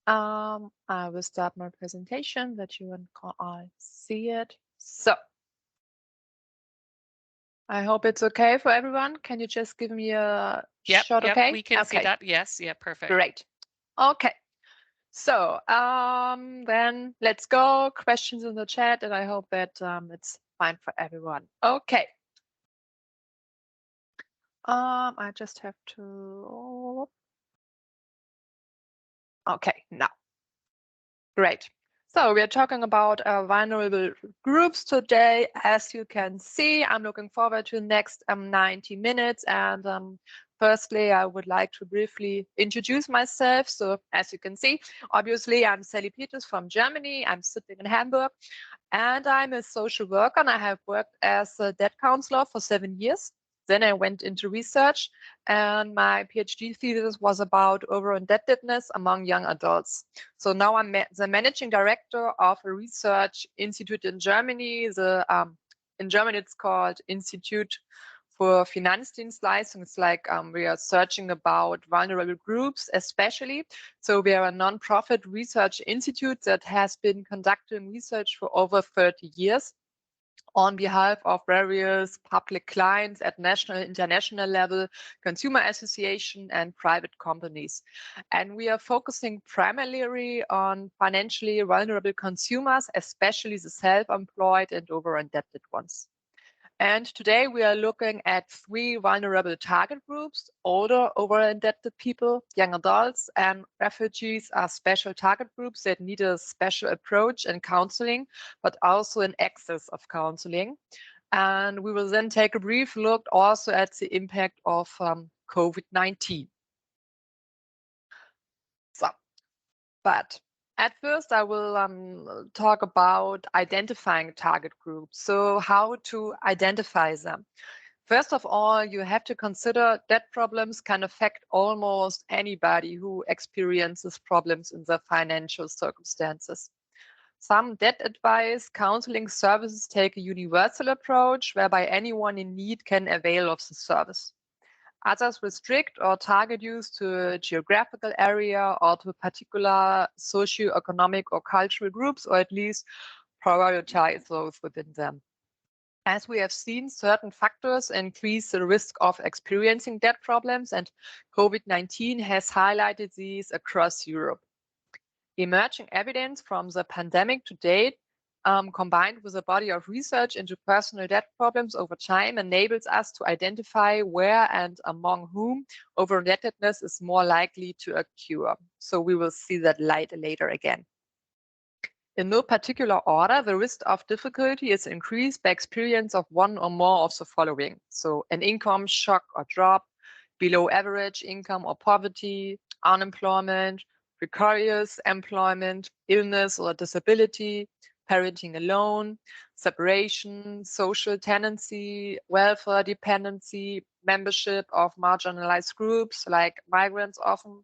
I will start my presentation that you can all see it. So I hope it's okay for everyone. Can you just give me a shot, Yep, okay? we can see Okay, that. Yes, yeah, perfect. great. Okay, so then let's go. Questions in the chat, and I hope that it's fine for everyone. Okay. I just have to. Okay, now. Great. So we are talking about vulnerable groups today. As you can see, I'm looking forward to the next 90 minutes. And firstly, I would like to briefly introduce myself. So as you can see, obviously, I'm Sally Peters from Germany. I'm sitting in Hamburg, and I'm a social worker. And I have worked as a debt counselor for 7 years. Then I went into research, and my PhD thesis was about over-indebtedness among young adults. So now I'm the managing director of a research institute in Germany. In German, it's called Institute for Finanzdienstleistungen. It's like we are searching about vulnerable groups, especially. So we are a non-profit research institute that has been conducting research for over 30 years on behalf of various public clients at national and international level, consumer association and private companies. And we are focusing primarily on financially vulnerable consumers, especially the self-employed and over-indebted ones. And today we are looking at 3 vulnerable target groups: older, over-indebted people, young adults, and refugees are special target groups that need a special approach and counseling, but also an access of counseling. And we will then take a brief look also at the impact of COVID-19. So, but at first, I will talk about identifying target groups. So how to identify them. First of all, you have to consider debt problems can affect almost anybody who experiences problems in their financial circumstances. Some debt advice counseling services take a universal approach whereby anyone in need can avail of the service. Others restrict or target use to a geographical area or to particular socio-economic or cultural groups, or at least prioritize those within them. As we have seen, certain factors increase the risk of experiencing debt problems, and COVID-19 has highlighted these across Europe. Emerging evidence from the pandemic to date, combined with a body of research into personal debt problems over time, enables us to identify where and among whom over-indebtedness is more likely to occur. So we will see that later again. In no particular order, the risk of difficulty is increased by experience of one or more of the following. So an income shock or drop, below average income or poverty, unemployment, precarious employment, illness or disability, parenting alone, separation, social tenancy, welfare dependency, membership of marginalized groups like migrants often,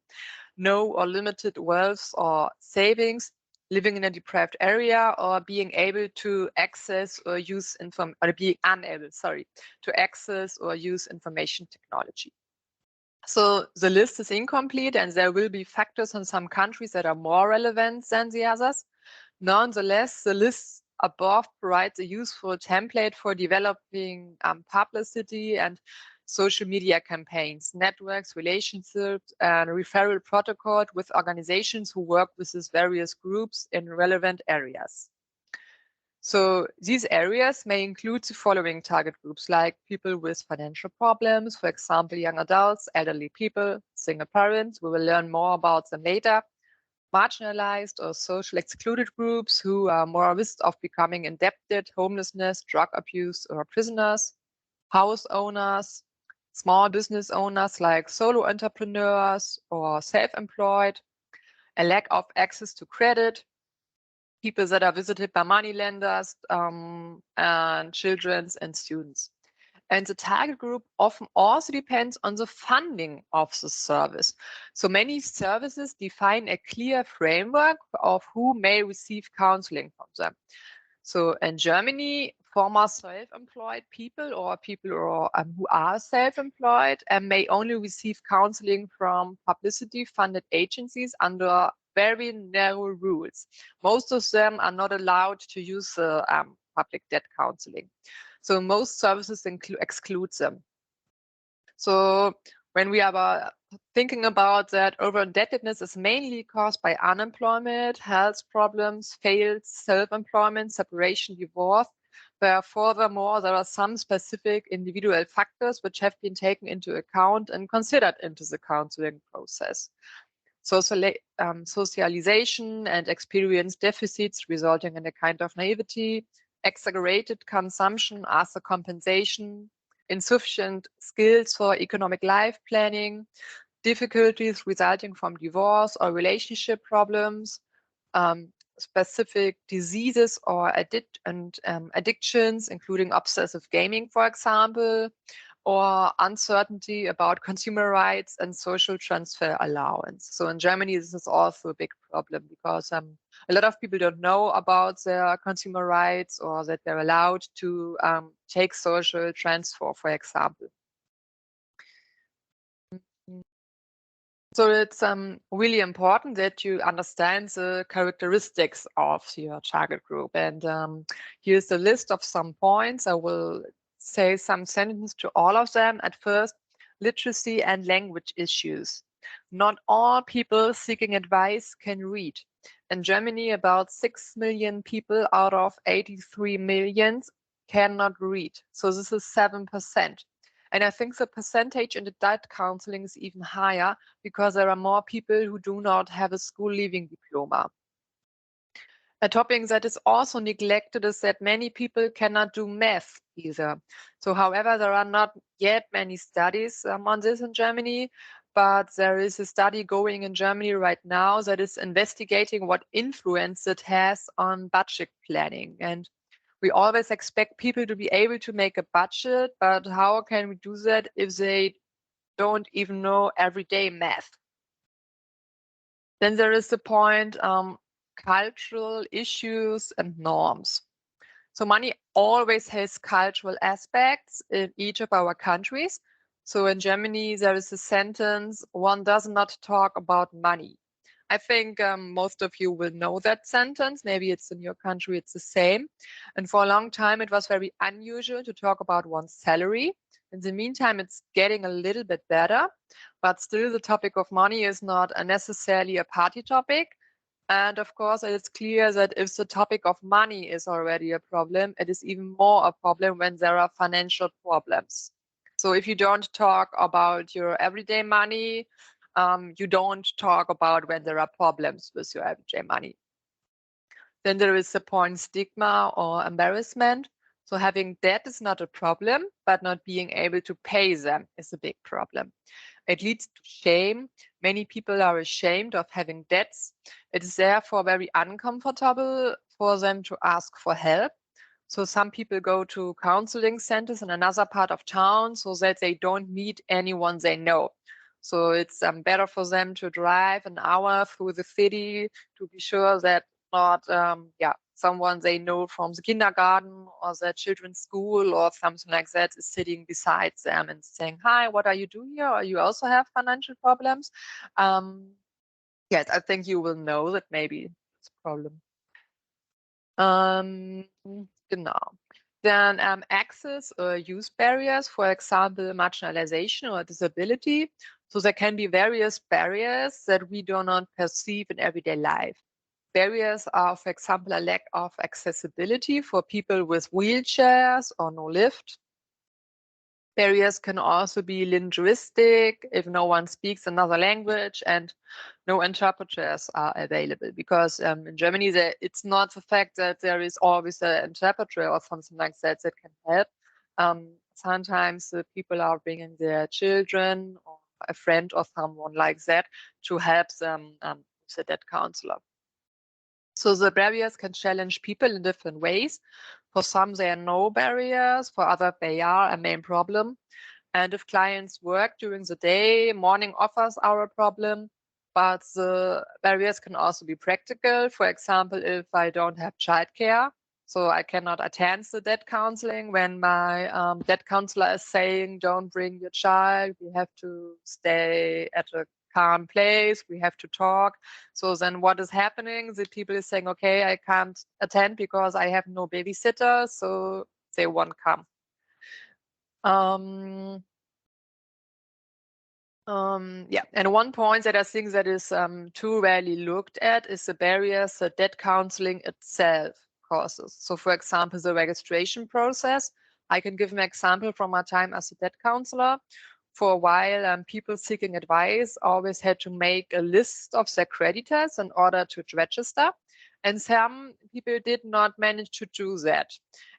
no or limited wealth or savings, living in a deprived area, or being able to access or use or being unable, to access or use information technology. So the list is incomplete, and there will be factors in some countries that are more relevant than the others. Nonetheless, the list above provides a useful template for developing publicity and social media campaigns, networks, relationships, and referral protocol with organizations who work with these various groups in relevant areas. So these areas may include the following target groups, like people with financial problems, for example, young adults, elderly people, single parents. We will learn more about them later. Marginalized or social excluded groups who are more at risk of becoming indebted, homelessness, drug abuse, or prisoners. House owners, small business owners like solo entrepreneurs or self-employed. A lack of access to credit, people that are visited by moneylenders, and children and students. And the target group often also depends on the funding of the service. So many services define a clear framework of who may receive counseling from them. So in Germany, former self-employed people or people who are self-employed may only receive counseling from publicity-funded agencies under very narrow rules. Most of them are not allowed to use public debt counseling. So most services exclude them. So when we are thinking about that, over-indebtedness is mainly caused by unemployment, health problems, failed self-employment, separation, divorce. But furthermore, there are some specific individual factors which have been taken into account and considered into the counseling process. Socialization and experience deficits resulting in a kind of naivety, exaggerated consumption as a compensation, insufficient skills for economic life planning, difficulties resulting from divorce or relationship problems, specific diseases or addictions, including obsessive gaming, for example, or uncertainty about consumer rights and social transfer allowance. So in Germany, this is also a big problem because a lot of people don't know about their consumer rights or that they're allowed to take social transfer, for example. So it's really important that you understand the characteristics of your target group. And here's a list of some points. I will say some sentences to all of them. At first, literacy and language issues. Not all people seeking advice can read. In Germany, about 6 million people out of 83 million cannot read. So this is 7%. And I think the percentage in the debt counseling is even higher because there are more people who do not have a school leaving diploma. A topic that is also neglected is that many people cannot do math either. So however, there are not yet many studies on this in Germany, but there is a study going in Germany right now that is investigating what influence it has on budget planning. And we always expect people to be able to make a budget, but how can we do that if they don't even know everyday math? Then there is the point, cultural issues and norms. So money always has cultural aspects in each of our countries. So in Germany, there is a sentence, one does not talk about money. I think most of you will know that sentence. Maybe it's in your country, it's the same. And for a long time, it was very unusual to talk about one's salary. In the meantime, it's getting a little bit better, but still the topic of money is not necessarily a party topic. And of course, it's clear that if the topic of money is already a problem, it is even more a problem when there are financial problems. So if you don't talk about your everyday money, you don't talk about when there are problems with your everyday money. Then there is the point stigma or embarrassment. So having debt is not a problem, but not being able to pay them is a big problem. It leads to shame. Many people are ashamed of having debts. It is therefore very uncomfortable for them to ask for help. So some people go to counseling centers in another part of town so that they don't meet anyone they know. So it's better for them to drive an hour through the city to be sure that not someone they know from the kindergarten or their children's school or something like that is sitting beside them and saying, "Hi, what are you doing here? Or you also have financial problems?" Yes, I think you will know that maybe it's a problem. Genau. Then access or use barriers, for example, marginalization or disability. So there can be various barriers that we do not perceive in everyday life. Barriers are, for example, a lack of accessibility for people with wheelchairs or no lift. Barriers can also be linguistic if no one speaks another language and no interpreters are available. Because in Germany, it's not the fact that there is always an interpreter or something like that that can help. Sometimes the people are bringing their children or a friend or someone like that to help them with the debt counselor. So the barriers can challenge people in different ways. For some, there are no barriers. For others, they are a main problem. And if clients work during the day, morning offers are a problem. But the barriers can also be practical. For example, if I don't have childcare, so I cannot attend the debt counseling when my debt counselor is saying, don't bring your child, you have to stay at a calm place. We have to talk. So then what is happening? The people is saying, okay, I can't attend because I have no babysitter. So they won't come. Yeah, and one point that I think that is too rarely looked at is the barriers that debt counseling itself causes. So for example, the registration process. I can give an example from my time as a debt counselor. For a while, people seeking advice always had to make a list of their creditors in order to register. And some people did not manage to do that.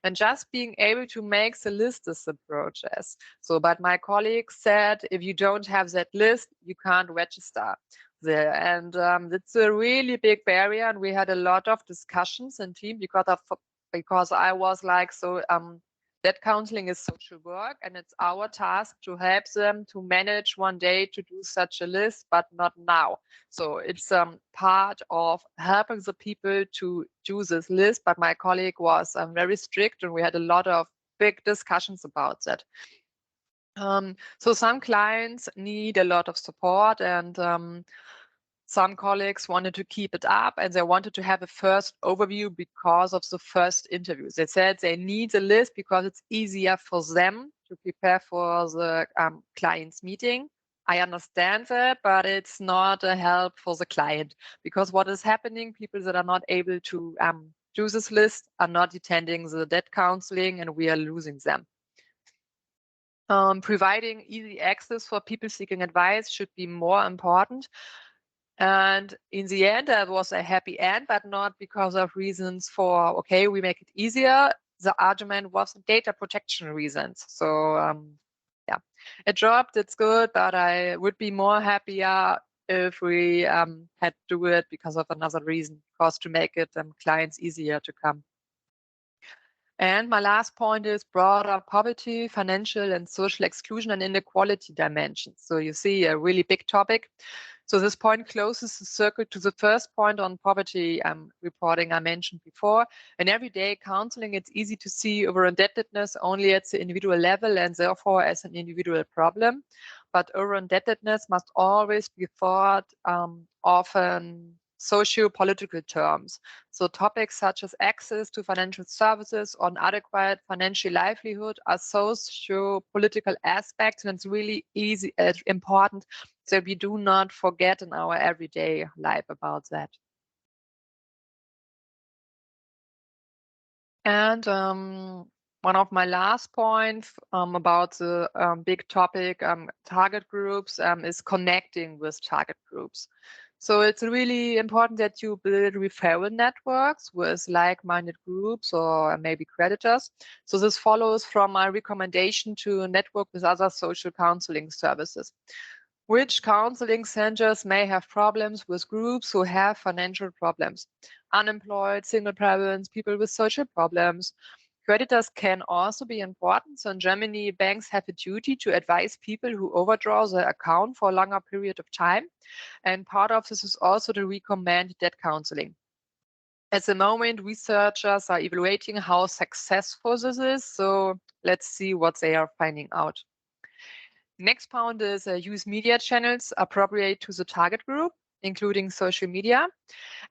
And just being able to make the list is the process. So, but my colleague said, if you don't have that list, you can't register there. And it's a really big barrier. And we had a lot of discussions in team because I was like, so that counseling is social work, and it's our task to help them to manage one day to do such a list, but not now. So it's part of helping the people to do this list. But my colleague was very strict, and we had a lot of big discussions about that. So some clients need a lot of support, and some colleagues wanted to keep it up, and they wanted to have a first overview because of the first interviews. They said they need a list because it's easier for them to prepare for the client's meeting. I understand that, but it's not a help for the client, because what is happening, people that are not able to do this list are not attending the debt counseling, and we are losing them. Providing easy access for people seeking advice should be more important. And in the end, that was a happy end, but not because of reasons for, okay, we make it easier. The argument was data protection reasons. So yeah, it dropped, it's good, but I would be more happier if we had to do it because of another reason, because to make it clients easier to come. And my last point is broader poverty, financial and social exclusion and inequality dimensions. So you see a really big topic. So this point closes the circle to the first point on poverty reporting I mentioned before. In everyday counseling, it's easy to see over-indebtedness only at the individual level and therefore as an individual problem. But over-indebtedness must always be thought often socio-political terms. So topics such as access to financial services or adequate financial livelihood are socio-political aspects, and it's really important that we do not forget in our everyday life about that. And one of my last points about the big topic target groups is connecting with target groups. So it's really important that you build referral networks with like-minded groups or maybe creditors. So this follows from my recommendation to network with other social counseling services. Which counseling centers may have problems with groups who have financial problems? Unemployed, single parents, people with social problems. Creditors can also be important. So in Germany, banks have a duty to advise people who overdraw their account for a longer period of time. And part of this is also to recommend debt counseling. At the moment, researchers are evaluating how successful this is. So let's see what they are finding out. Next point is use media channels appropriate to the target group, including social media.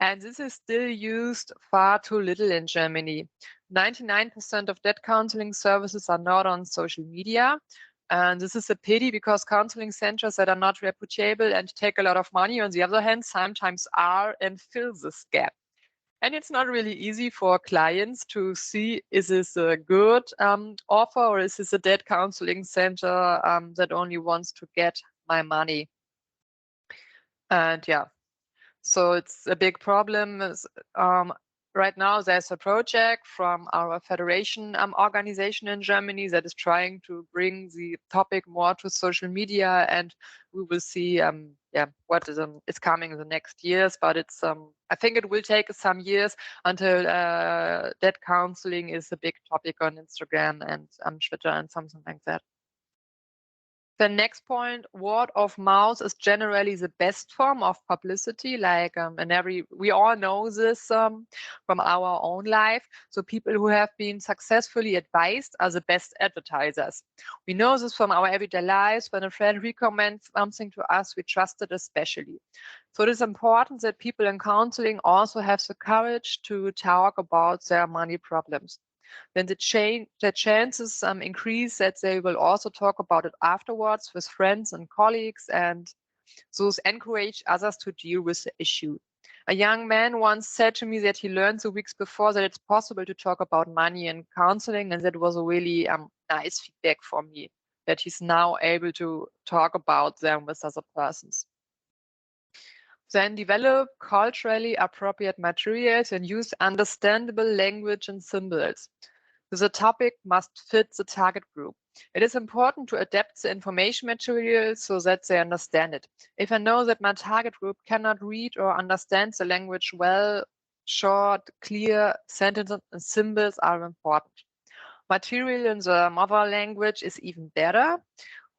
And this is still used far too little in Germany. 99% of debt counseling services are not on social media. And this is a pity because counseling centers that are not reputable and take a lot of money, on the other hand, sometimes are and fill this gap. And it's not really easy for clients to see, is this a good offer or is this a debt counseling center that only wants to get my money? And yeah, so it's a big problem. Right now, there's a project from our federation organization in Germany that is trying to bring the topic more to social media, and we will see what is coming in the next years. But it's I think it will take some years until debt counseling is a big topic on Instagram and Twitter and something like that. The next point, word of mouth is generally the best form of publicity. Like we all know this from our own life. So people who have been successfully advised are the best advertisers. We know this from our everyday lives. When a friend recommends something to us, we trust it especially. So it is important that people in counseling also have the courage to talk about their money problems. Then the chances increase that they will also talk about it afterwards with friends and colleagues, and those encourage others to deal with the issue. A young man once said to me that he learned the weeks before that it's possible to talk about money in counseling, and that was a really nice feedback for me, that he's now able to talk about them with other persons. Then develop culturally appropriate materials and use understandable language and symbols. The topic must fit the target group. It is important to adapt the information material so that they understand it. If I know that my target group cannot read or understand the language well, short, clear sentences and symbols are important. Material in the mother language is even better.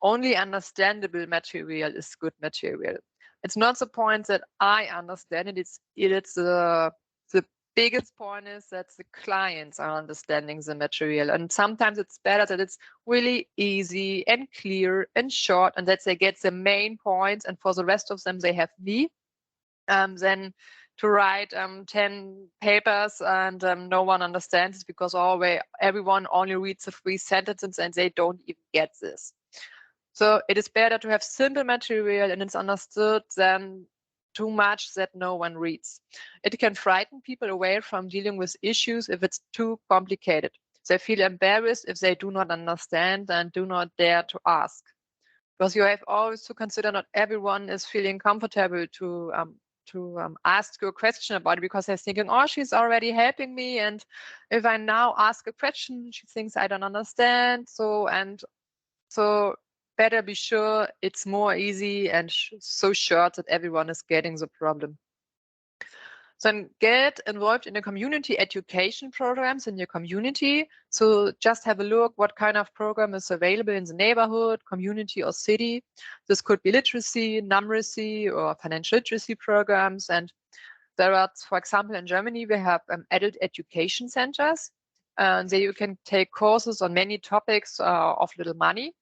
Only understandable material is good material. It's not the point that I understand it. It's the biggest point is that the clients are understanding the material. And sometimes it's better that it's really easy and clear and short, and that they get the main points, and for the rest of them they have me. Then to write 10 papers and no one understands, because everyone only reads the 3 sentences and they don't even get this. So it is better to have simple material and it's understood than too much that no one reads. It can frighten people away from dealing with issues if it's too complicated. They feel embarrassed if they do not understand and do not dare to ask. Because you have always to consider not everyone is feeling comfortable to ask you a question about it, because they're thinking, oh, she's already helping me, and if I now ask a question, she thinks I don't understand. So better be sure it's more easy and so short that everyone is getting the problem. Then get involved in the community education programs in your community. So just have a look what kind of program is available in the neighborhood, community, or city. This could be literacy, numeracy, or financial literacy programs. And there are, for example, in Germany, we have adult education centers. There you can take courses on many topics of little money.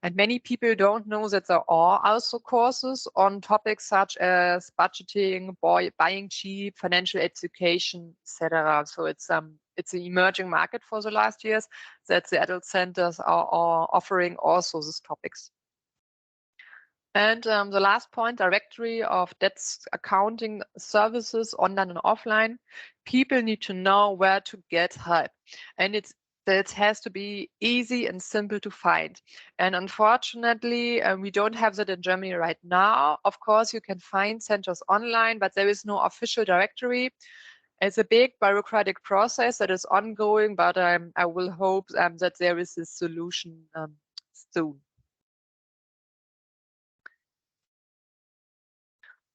And many people don't know that there are also courses on topics such as budgeting, buying cheap, financial education, etc. So it's an emerging market for the last years that the adult centers are offering also these topics. And the last point, directory of debts accounting services, online and offline. People need to know where to get help. And it has to be easy and simple to find. And unfortunately, we don't have that in Germany right now. Of course, you can find centers online, but there is no official directory. It's a big bureaucratic process that is ongoing, but I will hope that there is a solution soon.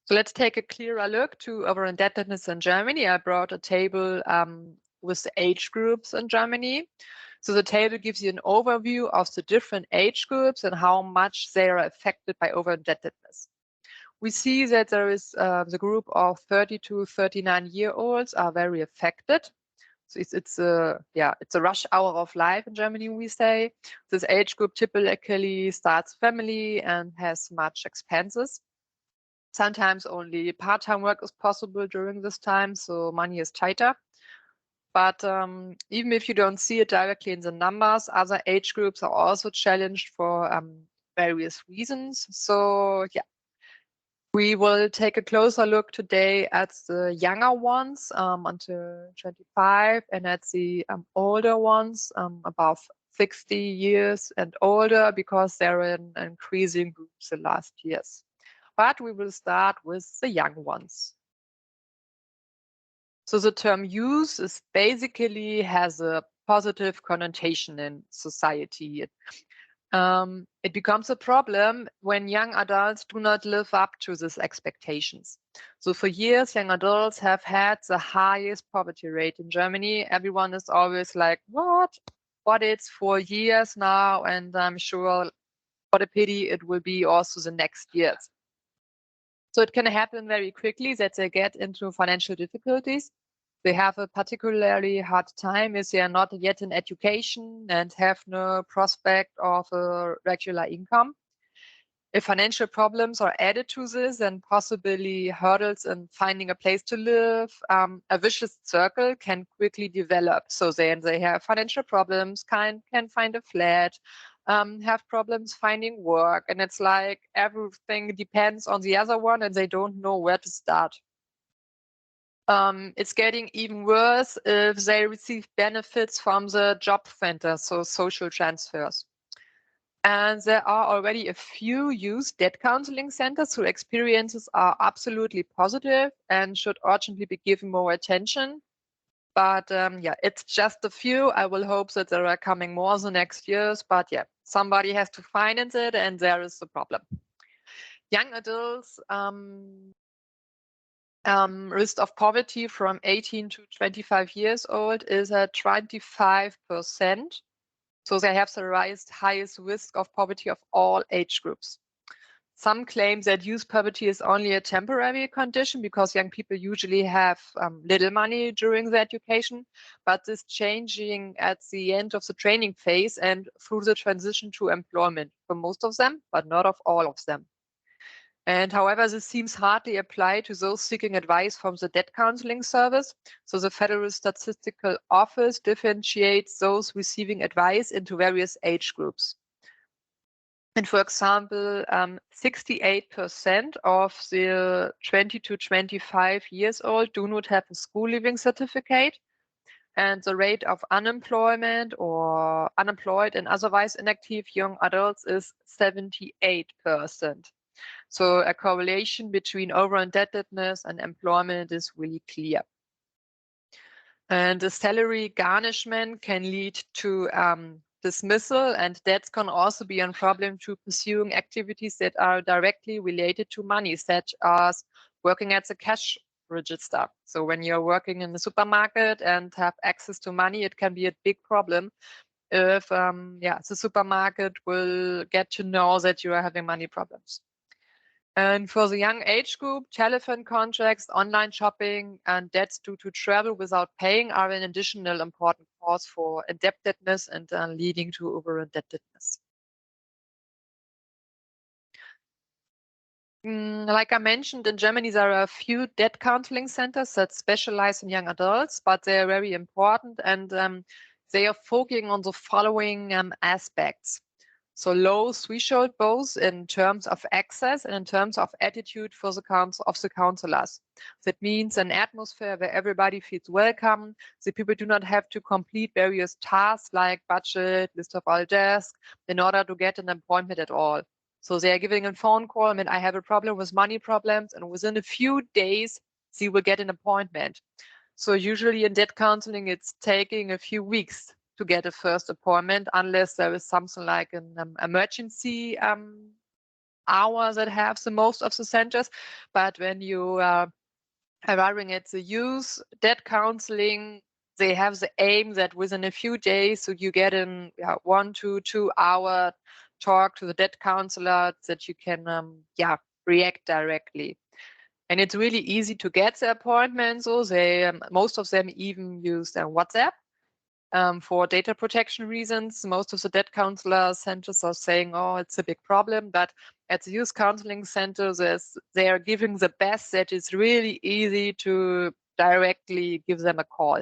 So let's take a clearer look to over indebtedness in Germany. I brought a table with the age groups in Germany. So the table gives you an overview of the different age groups and how much they are affected by over indebtedness. We see that there is the group of 30 to 39-year-olds are very affected. So it's a rush hour of life in Germany, we say. This age group typically starts family and has much expenses. Sometimes only part-time work is possible during this time, so money is tighter. But even if you don't see it directly in the numbers, other age groups are also challenged for various reasons. So yeah, we will take a closer look today at the younger ones until 25, and at the older ones above 60 years and older, because they're in increasing groups the last years. But we will start with the young ones. So the term youth is basically has a positive connotation in society. It becomes a problem when young adults do not live up to these expectations. So for years, young adults have had the highest poverty rate in Germany. Everyone is always like, what? It's 4 years now, and I'm sure what a pity it will be also the next years. So it can happen very quickly that they get into financial difficulties. They have a particularly hard time if they are not yet in education and have no prospect of a regular income. If financial problems are added to this, then possibly hurdles in finding a place to live, a vicious circle can quickly develop. So then they have financial problems, can find a flat, have problems finding work. And it's like everything depends on the other one and they don't know where to start. It's getting even worse if they receive benefits from the job center, so social transfers. And there are already a few used debt counseling centers whose experiences are absolutely positive and should urgently be given more attention. But yeah, it's just a few. I will hope that there are coming more the next years. But yeah, somebody has to finance it, and there is the problem. Young adults risk of poverty from 18 to 25 years old is at 25%. So they have the highest risk of poverty of all age groups. Some claim that youth poverty is only a temporary condition because young people usually have little money during their education, but this changing at the end of the training phase and through the transition to employment for most of them, but not of all of them. And however, this seems hardly apply to those seeking advice from the debt counseling service. So the Federal Statistical Office differentiates those receiving advice into various age groups. And for example, 68% of the 20 to 25 years old do not have a school leaving certificate. And the rate of unemployment or unemployed and otherwise inactive young adults is 78%. So a correlation between over-indebtedness and employment is really clear. And the salary garnishment can lead to dismissal, and that can also be a problem to pursuing activities that are directly related to money, such as working at the cash register. So when you're working in the supermarket and have access to money, it can be a big problem if the supermarket will get to know that you are having money problems. And for the young age group, telephone contracts, online shopping, and debts due to travel without paying are an additional important cause for indebtedness and leading to over-indebtedness. Like I mentioned, in Germany, there are a few debt counseling centers that specialize in young adults, but they are very important and they are focusing on the following aspects. So low threshold both in terms of access and in terms of attitude for the counselors. That means an atmosphere where everybody feels welcome. The people do not have to complete various tasks like budget, list of all desks in order to get an appointment at all. So they are giving a phone call, I mean, I have a problem with money problems, and within a few days, they will get an appointment. So usually in debt counseling, it's taking a few weeks to get a first appointment, unless there is something like an emergency hour that have the most of the centers. But when you are arriving at the youth debt counseling, they have the aim that within a few days, so you get in 1 to 2 hour talk to the debt counselor that you can react directly. And it's really easy to get the appointment. So they most of them even use WhatsApp. For data protection reasons, most of the debt counselor centers are saying, oh, it's a big problem. But at the youth counseling centers, they are giving the best that it's really easy to directly give them a call.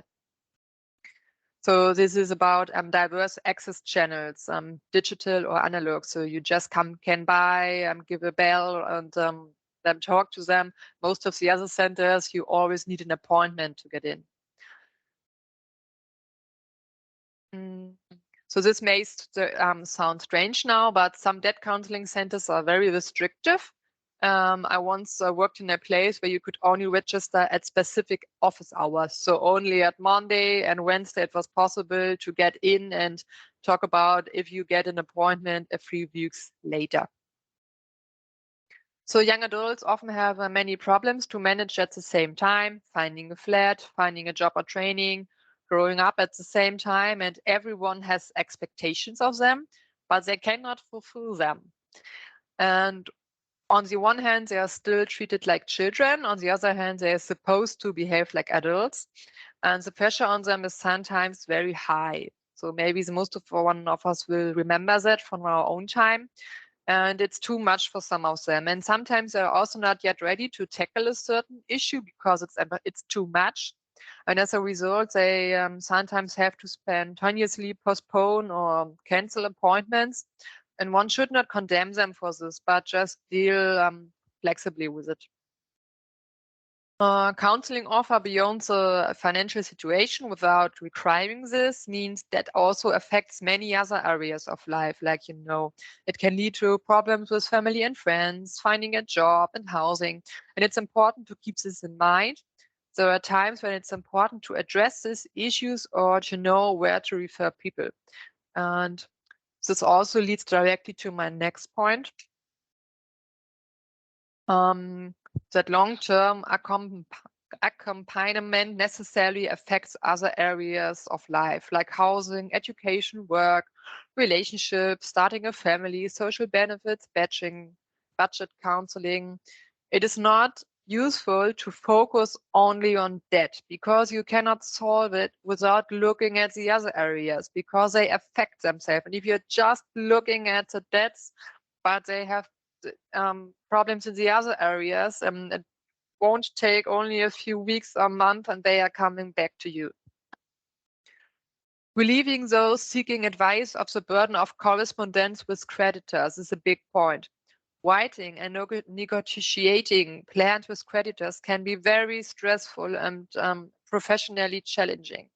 So this is about diverse access channels, digital or analog. So you just can buy, give a bell and then talk to them. Most of the other centers, you always need an appointment to get in. So this may sound strange now, but some debt counseling centers are very restrictive. I once worked in a place where you could only register at specific office hours. So only at Monday and Wednesday it was possible to get in and talk about if you get an appointment a few weeks later. So young adults often have many problems to manage at the same time, finding a flat, finding a job or training, growing up at the same time, and everyone has expectations of them, but they cannot fulfill them. And on the one hand, they are still treated like children. On the other hand, they are supposed to behave like adults. And the pressure on them is sometimes very high. So maybe the most of one of us will remember that from our own time. And it's too much for some of them. And sometimes they're also not yet ready to tackle a certain issue because it's too much. And as a result, they sometimes have to spontaneously postpone or cancel appointments. And one should not condemn them for this, but just deal flexibly with it. Counseling offer beyond the financial situation without requiring this means that also affects many other areas of life. Like, it can lead to problems with family and friends, finding a job and housing. And it's important to keep this in mind. There are times when it's important to address these issues or to know where to refer people. And this also leads directly to my next point. That long-term accompaniment necessarily affects other areas of life, like housing, education, work, relationships, starting a family, social benefits, budget counseling. It is not useful to focus only on debt because you cannot solve it without looking at the other areas because they affect themselves. And if you're just looking at the debts, but they have problems in the other areas, it won't take only a few weeks or month and they are coming back to you. Relieving those seeking advice of the burden of correspondence with creditors is a big point. Writing and negotiating plans with creditors can be very stressful and professionally challenging.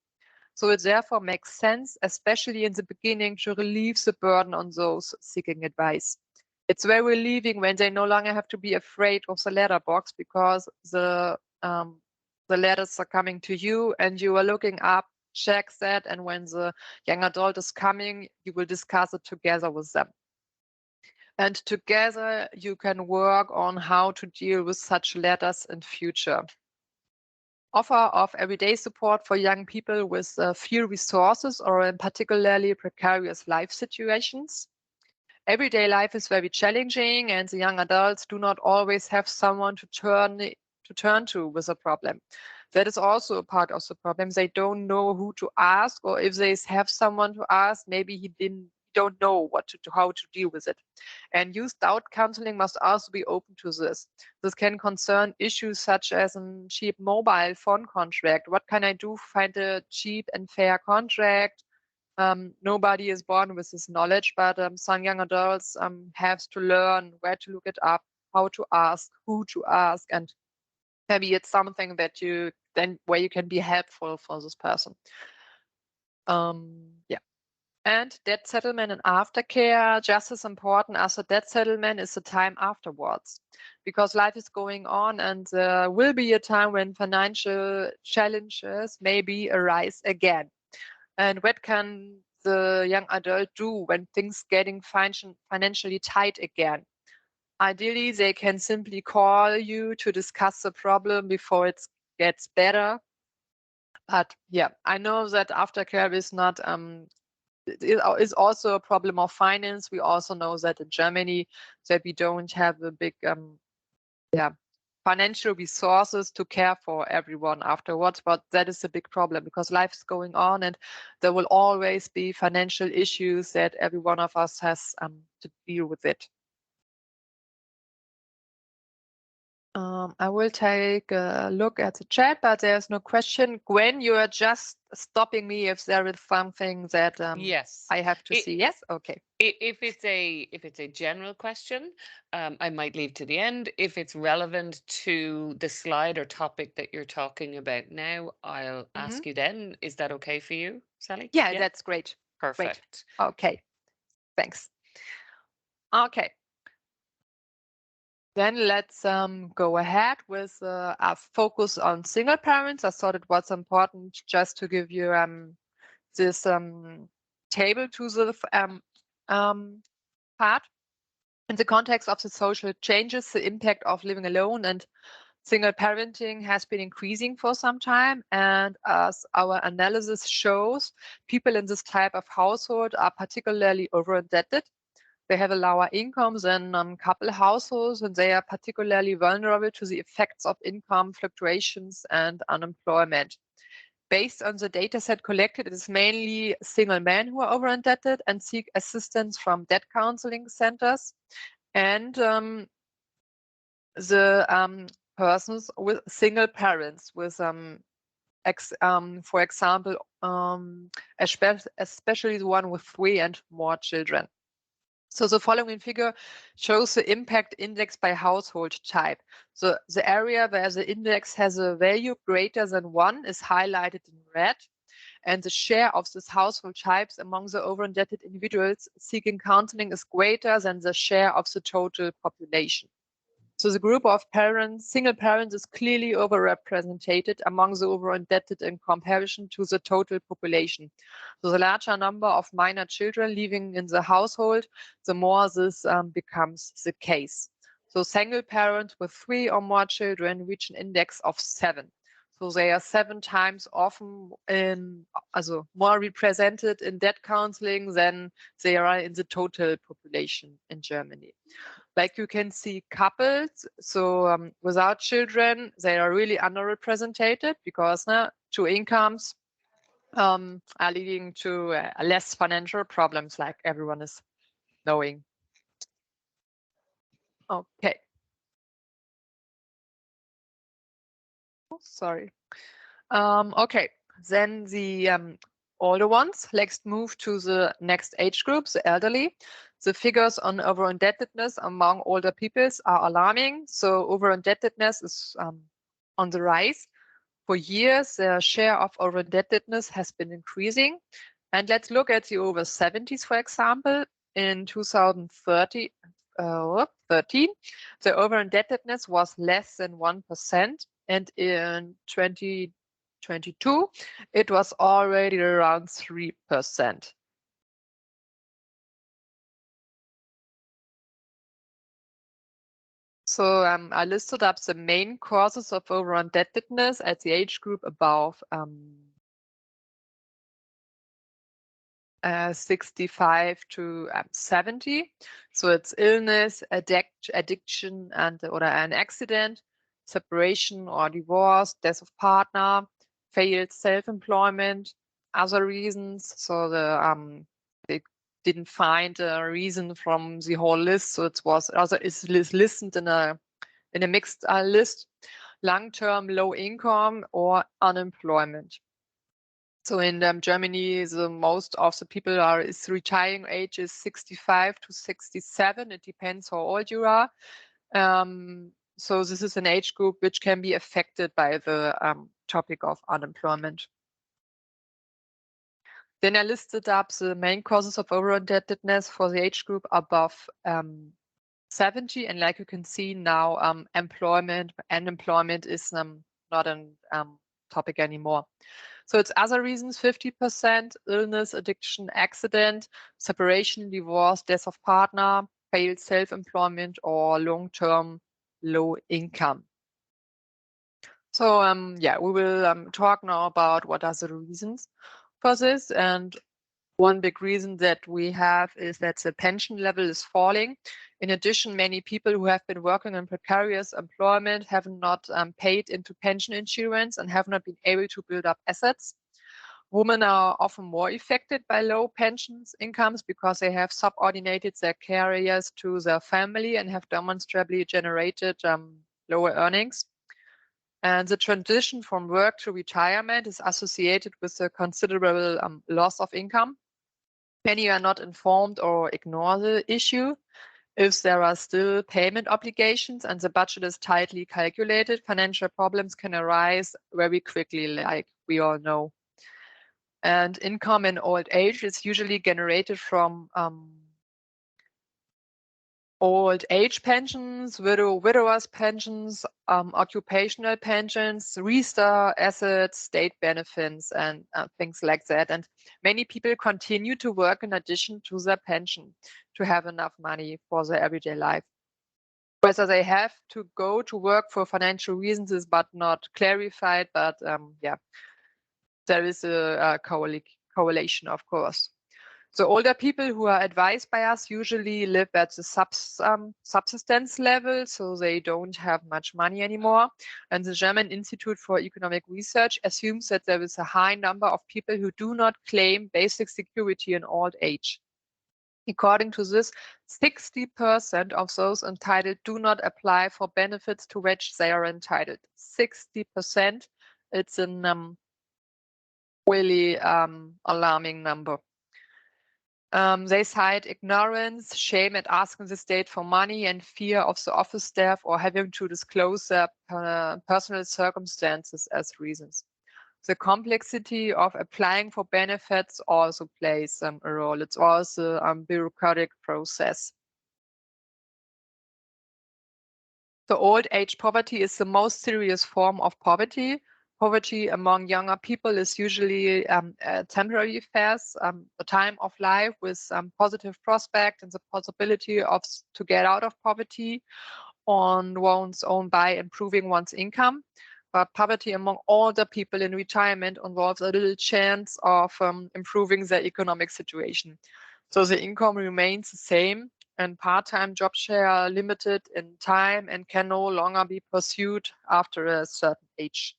So it therefore makes sense, especially in the beginning, to relieve the burden on those seeking advice. It's very relieving when they no longer have to be afraid of the letterbox because the letters are coming to you and you are looking up, check that, and when the young adult is coming, you will discuss it together with them. And together you can work on how to deal with such letters in future. Offer of everyday support for young people with few resources or in particularly precarious life situations. Everyday life is very challenging and the young adults do not always have someone to turn to with a problem. That is also a part of the problem. They don't know who to ask, or if they have someone to ask, maybe he don't know how to deal with it. And youth doubt counseling must also be open to this. This can concern issues such as a cheap mobile phone contract. What can I do to find a cheap and fair contract? Nobody is born with this knowledge, but some young adults have to learn where to look it up, how to ask, who to ask, and maybe it's something that where you can be helpful for this person. Yeah. And debt settlement and aftercare, just as important as the debt settlement is the time afterwards, because life is going on and there will be a time when financial challenges maybe arise again. And what can the young adult do when things getting financially tight again? Ideally, they can simply call you to discuss the problem before it gets better. But yeah, I know that aftercare is not is also a problem of finance. We also know that in Germany that we don't have a big financial resources to care for everyone afterwards, but that is a big problem because life is going on and there will always be financial issues that every one of us has to deal with it. I will take a look at the chat, but there's no question. Gwen, you are just stopping me if there is something that Yes. I have to see. Yes? Okay. If it's a general question, I might leave to the end. If it's relevant to the slide or topic that you're talking about now, I'll ask you then. Is that okay for you, Sally? Yeah, that's great. Perfect. Great. Okay. Thanks. Okay. Then let's go ahead with our focus on single parents. I thought it was important just to give you this table to the part. In the context of the social changes, the impact of living alone and single parenting has been increasing for some time. And as our analysis shows, people in this type of household are particularly over-indebted. they have a lower income than couple households, and they are particularly vulnerable to the effects of income fluctuations and unemployment. Based on the data set collected, it is mainly single men who are over-indebted and seek assistance from debt counseling centers, and the persons with single parents with for example, especially the one with 3 and more children. So the following figure shows the impact index by household type. So the area where the index has a value greater than 1 is highlighted in red, and the share of these household types among the over-indebted individuals seeking counseling is greater than the share of the total population. So the group of single parents is clearly overrepresented among the over-indebted in comparison to the total population. So the larger number of minor children living in the household, the more this becomes the case. So single parents with 3 or more children reach an index of 7. So they are 7 times often more represented in debt counseling than they are in the total population in Germany. Like you can see couples, so without children, they are really underrepresented because 2 incomes are leading to less financial problems, like everyone is knowing. Okay. Oh, sorry. Okay, then the older ones. Let's move to the next age group, the elderly. The figures on over-indebtedness among older peoples are alarming. So over-indebtedness is on the rise. For years, the share of over-indebtedness has been increasing. And let's look at the over 70s, for example. In 2013, the over-indebtedness was less than 1%. And in 2022, it was already around 3%. So I listed up the main causes of over-indebtedness at the age group above 65 to 70. So it's illness, addiction, or an accident, separation or divorce, death of partner, failed self-employment, other reasons. So they didn't find a reason from the whole list. So it's listed in a mixed list: long-term low income or unemployment. So in Germany, the most of the people is retiring age is 65 to 67. It depends how old you are. So this is an age group which can be affected by the topic of unemployment. Then I listed up the main causes of over-indebtedness for the age group above 70. And like you can see now, unemployment is not a topic anymore. So it's other reasons: 50%, illness, addiction, accident, separation, divorce, death of partner, failed self-employment, or long-term low income. So we will talk now about what are the reasons for this. And one big reason that we have is that the pension level is falling. In addition, many people who have been working in precarious employment have not paid into pension insurance and have not been able to build up assets. Women are often more affected by low pensions incomes because they have subordinated their careers to their family and have demonstrably generated lower earnings. And the transition from work to retirement is associated with a considerable loss of income. Many are not informed or ignore the issue. If there are still payment obligations and the budget is tightly calculated, financial problems can arise very quickly, like we all know. And income in old age is usually generated from old age pensions, widowers pensions, occupational pensions, riester assets, state benefits, and things like that. And many people continue to work in addition to their pension to have enough money for their everyday life. Whether they have to go to work for financial reasons is but not clarified, but there is a correlation, of course. So older people who are advised by us usually live at the subsistence level, so they don't have much money anymore. And the German Institute for Economic Research assumes that there is a high number of people who do not claim basic security in old age. According to this, 60% of those entitled do not apply for benefits to which they are entitled. 60%. It's a really alarming number. They cite ignorance, shame at asking the state for money, and fear of the office staff or having to disclose their personal circumstances as reasons. The complexity of applying for benefits also plays a role. It's also a bureaucratic process. The old age poverty is the most serious form of poverty. Poverty among younger people is usually a temporary phase, a time of life with positive prospect and the possibility to get out of poverty on one's own by improving one's income. But poverty among older people in retirement involves a little chance of improving their economic situation. So the income remains the same, and part-time jobs share are limited in time and can no longer be pursued after a certain age.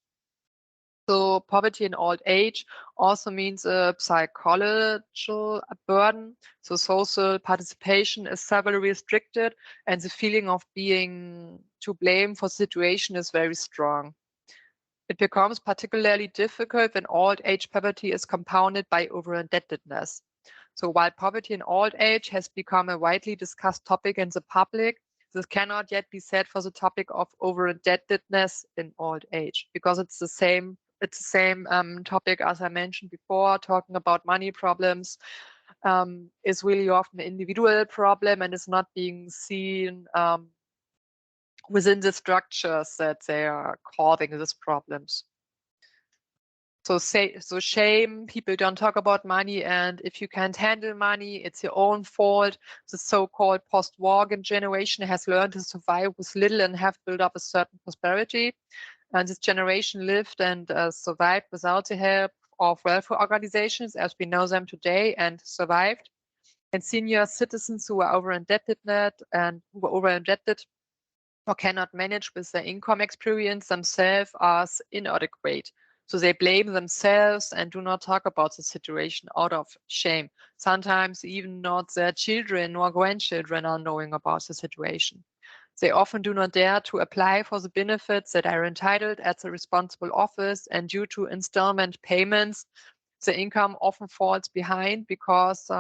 So poverty in old age also means a psychological burden. So social participation is severely restricted, and the feeling of being to blame for the situation is very strong. It becomes particularly difficult when old age poverty is compounded by over-indebtedness. So while poverty in old age has become a widely discussed topic in the public, this cannot yet be said for the topic of over-indebtedness in old age, because it's the same topic as I mentioned before. Talking about money problems is really often an individual problem and is not being seen within the structures that they are causing these problems. So shame, people don't talk about money, and if you can't handle money, it's your own fault. The so-called post-war generation has learned to survive with little and have built up a certain prosperity. And this generation lived and survived without the help of welfare organizations as we know them today, and survived. And senior citizens who are over-indebted or cannot manage with their income experience themselves as inadequate. So they blame themselves and do not talk about the situation out of shame. Sometimes even not their children or grandchildren are knowing about the situation. They often do not dare to apply for the benefits that are entitled at the responsible office, and due to installment payments, the income often falls behind because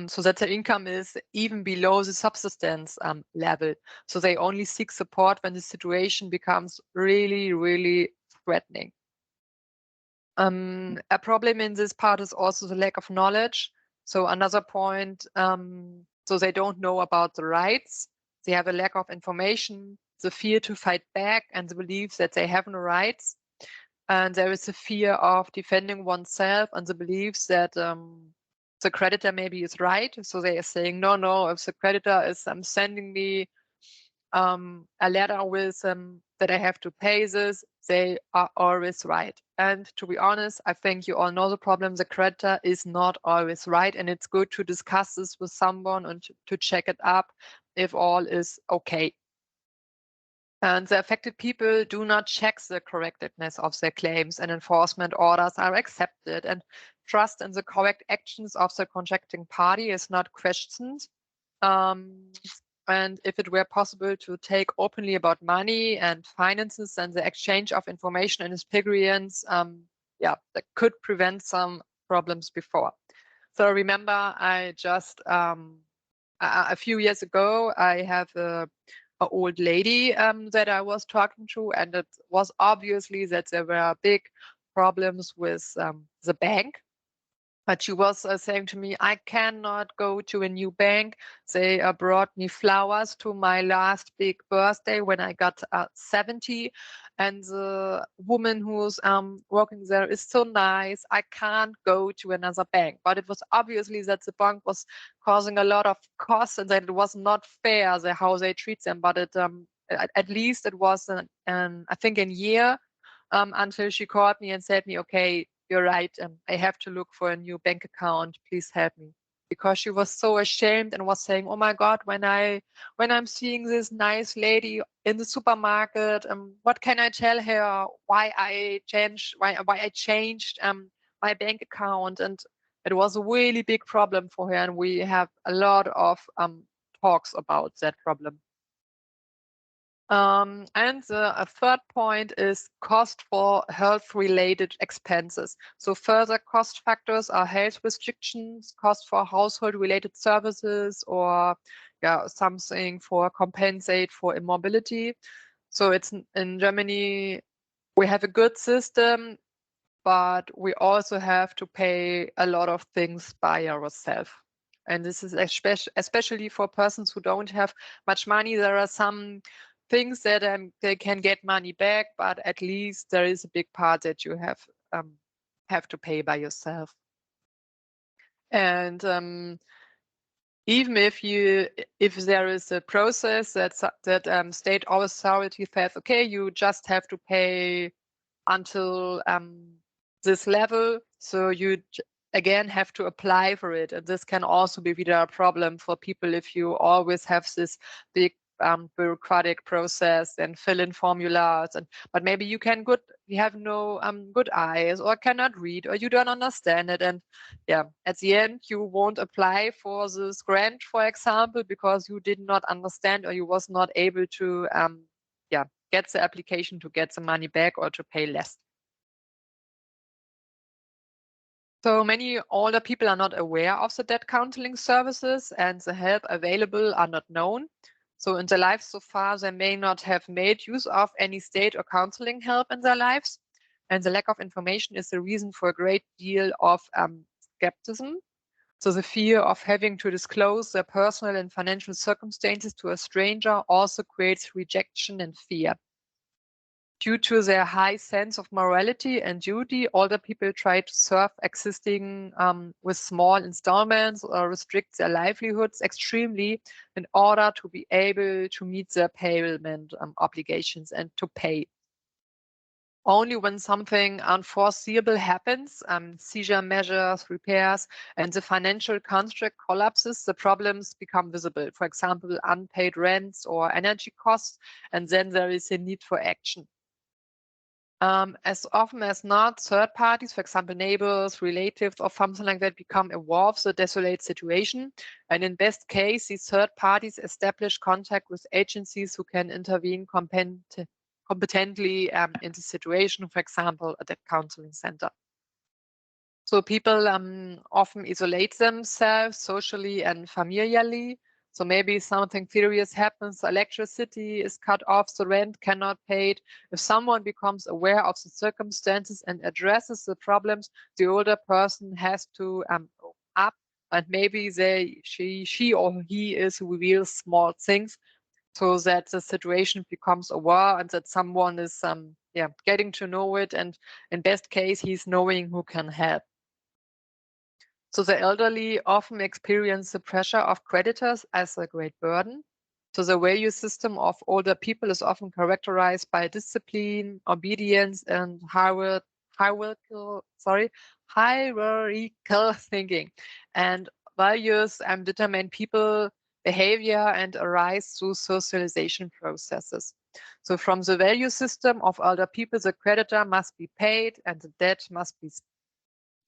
so that their income is even below the subsistence level. So they only seek support when the situation becomes really, really threatening. A problem in this part is also the lack of knowledge. So another point, so they don't know about the rights. They have a lack of information, the fear to fight back, and the belief that they have no rights. And there is a fear of defending oneself and the beliefs that the creditor maybe is right. So they are saying, no, if the creditor is sending me a letter with that I have to pay this, they are always right. And to be honest, I think you all know the problem. The creditor is not always right, and it's good to discuss this with someone and to check it up if all is okay. And the affected people do not check the correctness of their claims, and enforcement orders are accepted, and trust in the correct actions of the contracting party is not questioned. And if it were possible to take openly about money and finances and the exchange of information and experience, that could prevent some problems before. So remember, I just a few years ago, I have a old lady that I was talking to, and it was obviously that there were big problems with the bank. But she was saying to me, I cannot go to a new bank. They brought me flowers to my last big birthday when I got 70. And the woman who's working there is so nice. I can't go to another bank. But it was obviously that the bank was causing a lot of costs and that it was not fair how they treat them. But at least it was, I think, a year until she called me and said me, okay, you're right. I have to look for a new bank account. Please help me. Because she was so ashamed and was saying, "Oh my God, when I'm seeing this nice lady in the supermarket, what can I tell her? Why I changed my bank account?" And it was a really big problem for her, and we have a lot of talks about that problem. And a third point is cost for health-related expenses. So further cost factors are health restrictions, cost for household-related services, or something for compensate for immobility. So it's in Germany, we have a good system, but we also have to pay a lot of things by ourselves. And this is especially for persons who don't have much money. There are some things that they can get money back, but at least there is a big part that you have to pay by yourself. And even if there is a process that state authority says, okay, you just have to pay until this level, so you again have to apply for it, and this can also be a problem for people if you always have this big bureaucratic process and fill in formulas, but maybe you have no good eyes or cannot read or you don't understand it, and at the end you won't apply for this grant, for example, because you did not understand or you was not able to get the application to get the money back or to pay less. So many older people are not aware of the debt counseling services, and the help available are not known. So in their lives so far, they may not have made use of any state or counseling help in their lives. And the lack of information is the reason for a great deal of skepticism. So the fear of having to disclose their personal and financial circumstances to a stranger also creates rejection and fear. Due to their high sense of morality and duty, older people try to serve existing with small installments or restrict their livelihoods extremely in order to be able to meet their payment obligations and to pay. Only when something unforeseeable happens, seizure measures, repairs, and the financial construct collapses, the problems become visible. For example, unpaid rents or energy costs, and then there is a need for action. As often as not, third parties, for example, neighbors, relatives, or something like that, become aware of the desolate situation. And in best case, these third parties establish contact with agencies who can intervene competently in the situation, for example, at a counseling center. So people often isolate themselves socially and familiarly. So maybe something serious happens, electricity is cut off, the rent cannot paid. If someone becomes aware of the circumstances and addresses the problems, the older person has to up, and maybe she or he is reveals small things so that the situation becomes aware and that someone is getting to know it, and in best case he's knowing who can help. So the elderly often experience the pressure of creditors as a great burden. So the value system of older people is often characterized by discipline, obedience, and hierarchical thinking. And values determine people behavior and arise through socialization processes. So from the value system of older people, the creditor must be paid and the debt must be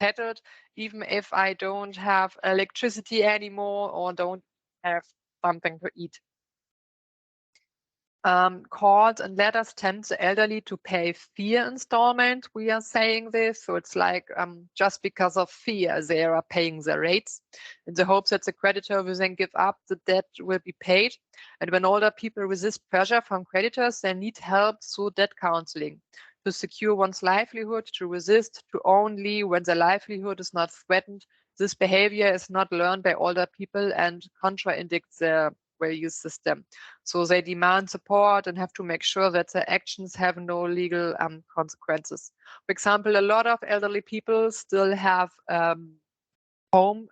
settled, even if I don't have electricity anymore or don't have something to eat. Calls and letters tempt the elderly to pay fear installment. We are saying this, so it's like just because of fear they are paying the rates in the hopes that the creditor will then give up, the debt will be paid. And when older people resist pressure from creditors, they need help through debt counseling to secure one's livelihood, to resist to only when the livelihood is not threatened. This behavior is not learned by older people and contradicts their value system. So they demand support and have to make sure that their actions have no legal consequences. For example, a lot of elderly people still have home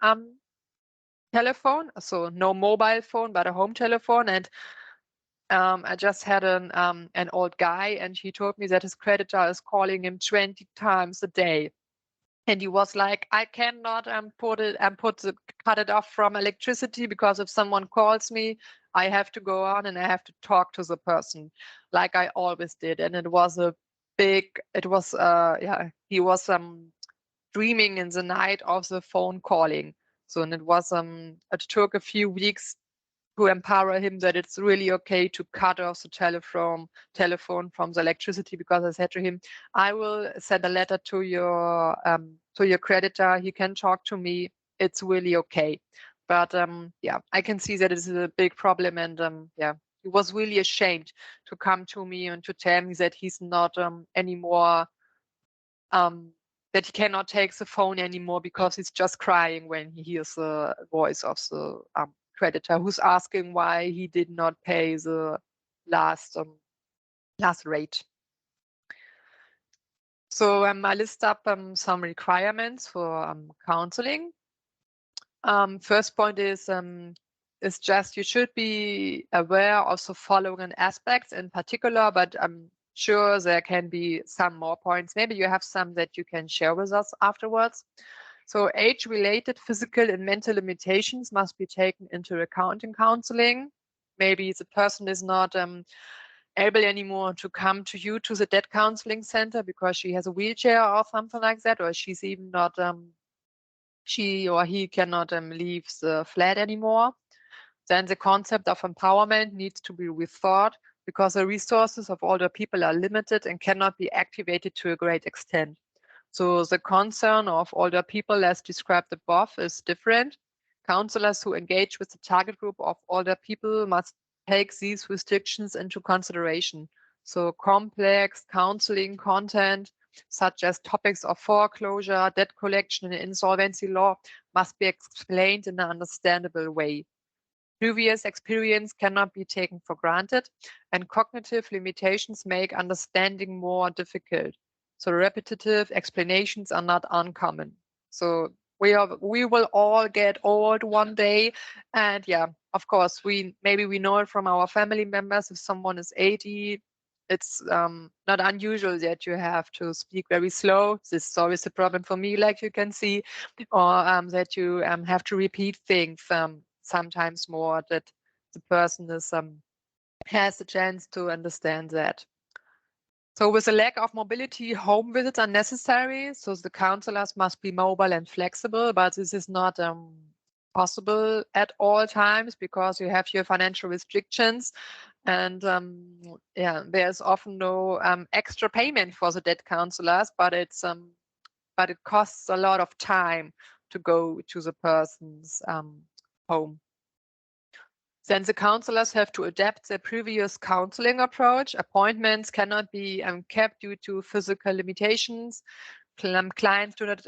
telephone, so no mobile phone, but a home telephone. And I just had an old guy, and he told me that his creditor is calling him 20 times a day. And he was like, I cannot cut it off from electricity, because if someone calls me, I have to go on and I have to talk to the person like I always did. And it was he was dreaming in the night of the phone calling. So, and it took a few weeks to empower him that it's really okay to cut off the telephone from the electricity, because I said to him, I will send a letter to your creditor. He can talk to me. It's really okay. But yeah, I can see that it's a big problem, and yeah, he was really ashamed to come to me and to tell me that he's not anymore that he cannot take the phone anymore, because he's just crying when he hears the voice of the creditor, who's asking why he did not pay the last rate. So I list up some requirements for counseling. First point is just you should be aware of the following aspects in particular, but I'm sure there can be some more points. Maybe you have some that you can share with us afterwards. So age-related physical and mental limitations must be taken into account in counseling. Maybe the person is not able anymore to come to you to the debt counseling center because she has a wheelchair or something like that, or she's even not she or he cannot leave the flat anymore. Then the concept of empowerment needs to be rethought, because the resources of older people are limited and cannot be activated to a great extent. So the concern of older people, as described above, is different. Counselors who engage with the target group of older people must take these restrictions into consideration. So complex counseling content, such as topics of foreclosure, debt collection, and insolvency law, must be explained in an understandable way. Previous experience cannot be taken for granted, and cognitive limitations make understanding more difficult. So repetitive explanations are not uncommon. So we will all get old one day, and yeah, of course, we know it from our family members. If someone is 80, it's not unusual that you have to speak very slow. This is always a problem for me, like you can see, or that you have to repeat things sometimes more, that the person has the chance to understand that. So with a lack of mobility, home visits are necessary. So the counselors must be mobile and flexible, but this is not possible at all times, because you have your financial restrictions, and yeah, there's often no extra payment for the debt counselors, but it costs a lot of time to go to the person's home. Then the counselors have to adapt their previous counseling approach. Appointments cannot be kept due to physical limitations. Clients do not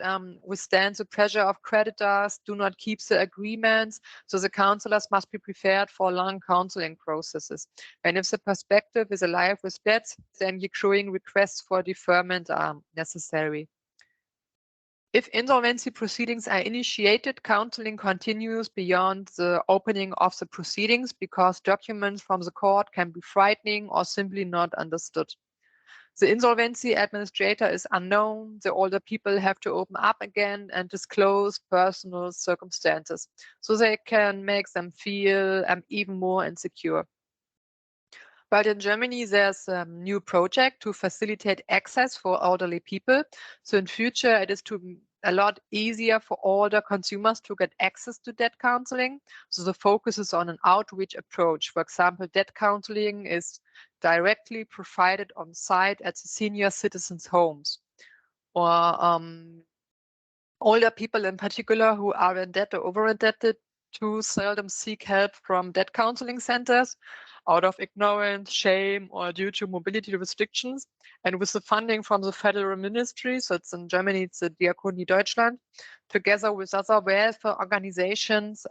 withstand the pressure of creditors, do not keep the agreements. So the counselors must be prepared for long counseling processes. And if the perspective is alive with debts, then recurring requests for deferment are necessary. If insolvency proceedings are initiated, counseling continues beyond the opening of the proceedings, because documents from the court can be frightening or simply not understood. The insolvency administrator is unknown. The older people have to open up again and disclose personal circumstances, so they can make them feel even more insecure. But in Germany, there's a new project to facilitate access for elderly people. So in future, it is a lot easier for older consumers to get access to debt counseling. So the focus is on an outreach approach. For example, debt counseling is directly provided on site at the senior citizens' homes. Or older people in particular who are in debt or over indebted too seldom seek help from debt counseling centers out of ignorance, shame, or due to mobility restrictions. And with the funding from the federal ministry, so it's in Germany, it's the Diakonie Deutschland, together with other welfare organizations,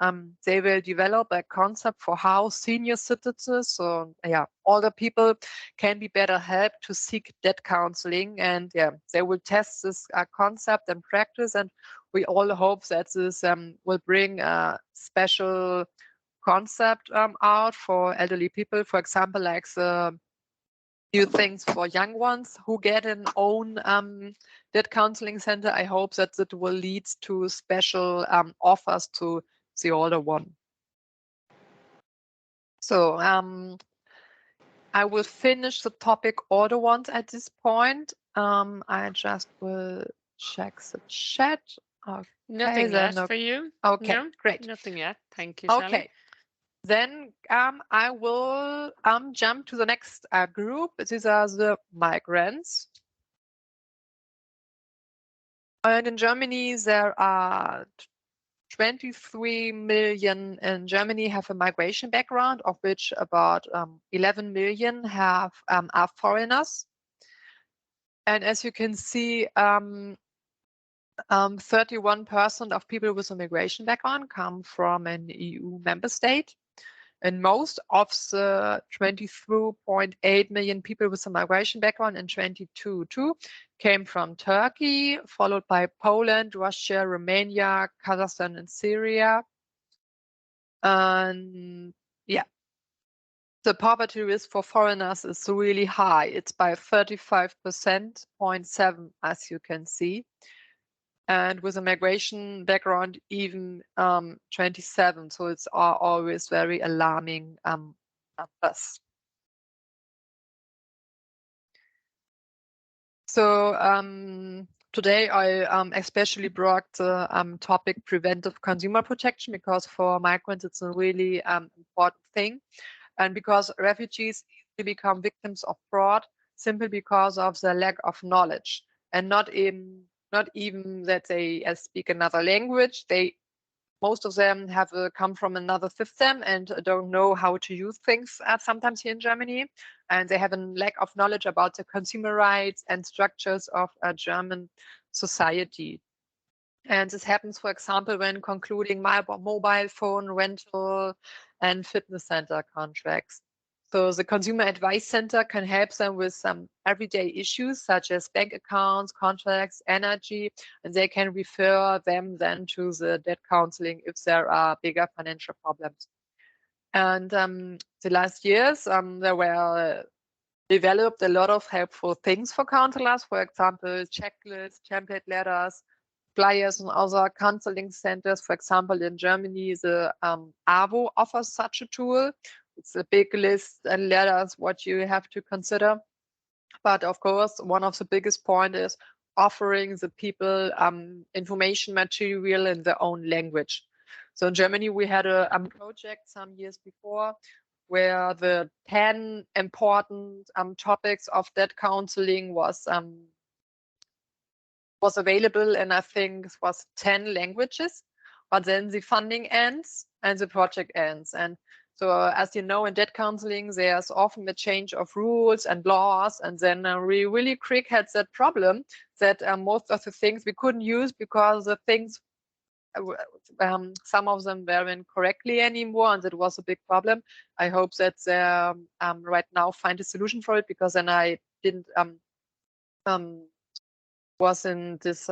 they will develop a concept for how senior citizens, so yeah, older people can be better helped to seek debt counseling. And yeah, they will test this concept and practice. And we all hope that this will bring a special concept out for elderly people. For example, like the new things for young ones who get an own debt counseling center. I hope that it will lead to special offers to the older one. So I will finish the topic older ones at this point. I just will check the chat. Okay, Nothing then yet for you? okay, No, great. nothing yet. Thank you, Sally. Okay, then I will jump to the next group. These are the migrants. And in Germany, there are 23 million in Germany have a migration background, of which about 11 million have are foreigners. And as you can see, 31% of people with a migration background come from an EU member state. And most of the 23.8 million people with a migration background in 2022 came from Turkey, followed by Poland, Russia, Romania, Kazakhstan, and Syria. And yeah, the poverty risk for foreigners is really high. It's by 35.7%, as you can see. And with a migration background, even 27. So it's always very alarming numbers. So today I especially brought the topic preventive consumer protection, because for migrants it's a really important thing, and because refugees easily become victims of fraud simply because of the lack of knowledge, and not even that they speak another language. Most of them have come from another system and don't know how to use things sometimes here in Germany. And they have a lack of knowledge about the consumer rights and structures of a German society. And this happens, for example, when concluding mobile phone rental and fitness center contracts. So the Consumer Advice Center can help them with some everyday issues such as bank accounts, contracts, energy, and they can refer them then to the debt counseling if there are bigger financial problems. And the last years, there were developed a lot of helpful things for counselors, for example, checklists, template letters, flyers, and other counseling centers. For example, in Germany, the AWO offers such a tool. It's a big list and letters what you have to consider. But of course, one of the biggest point is offering the people information material in their own language. So in Germany, we had a project some years before where the 10 important topics of debt counseling was available, and I think it was 10 languages. But then the funding ends and the project ends. And so, as you know, in debt counseling, there's often a change of rules and laws. And then we really quick had that problem that most of the things we couldn't use because the things, some of them weren't correctly anymore, and that was a big problem. I hope that they right now find a solution for it, because then I didn't was in this